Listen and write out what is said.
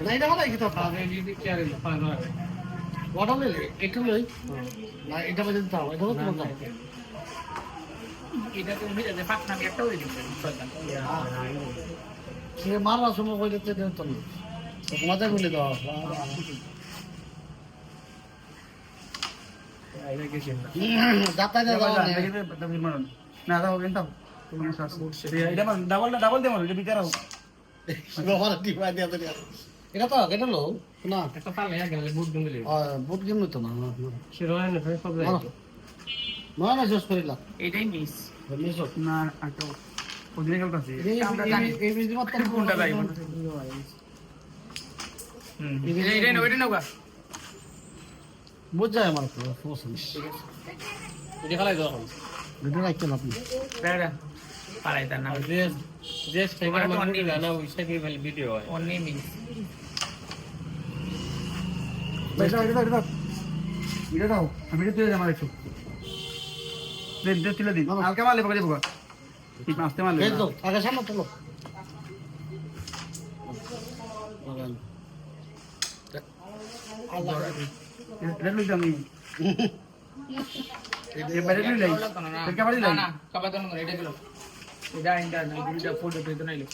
না এটা ভালো কি তো আগে যদি কেয়ারে পান হয় ওটা লইলে একটু লই না এটা বাজে দাও এটা তো দাও এটা তো মিলে যে পাক নামে একটা হয়ে দিচ্ছে শয়তান সে মারার সময় কইলে তো দেন তো না মজা গুলি দাও আইলে গেছে না যাতা দাও না দাও কিন্তু এটা ডাবল দে মারো এটা বিচার হোক ব্যবহার ঠিক হয় দিয়া দিয়া এটা তো এটা লো না একটা পালে আগে বুট দিলে বুট গেম তো না শিরোয় না সব যায় না না জোস করিলা এটাই মিস মিস না আটো ওদিকে গেলতাছে এই বিজি মত কোনটা যাই এটা ওইটা নৌকা বুঝ যায় আমার তো সমস্যা নেই এটা খালাই দাও ভিডিও রাখছেন আপনি বেড়া পালাই তার নাম যে যে সেবার মানে জানা ওই সাইডে ভালো ভিডিও হয় অনলি মিস এটা দাও আমি এটা তুলে আমার একটু দে তুলে দিন হালকা মারলে পকে দেবো ঠিক আসতে মারলে এই তো আগে সামনে চলো আল্লাহ এটা লই আমি এই বাইরে লই লাই এটা বাড়ি লাই না কবা তো না এটা গেল এটা ইন্টার না এটা ফোল্ড তো নাইলো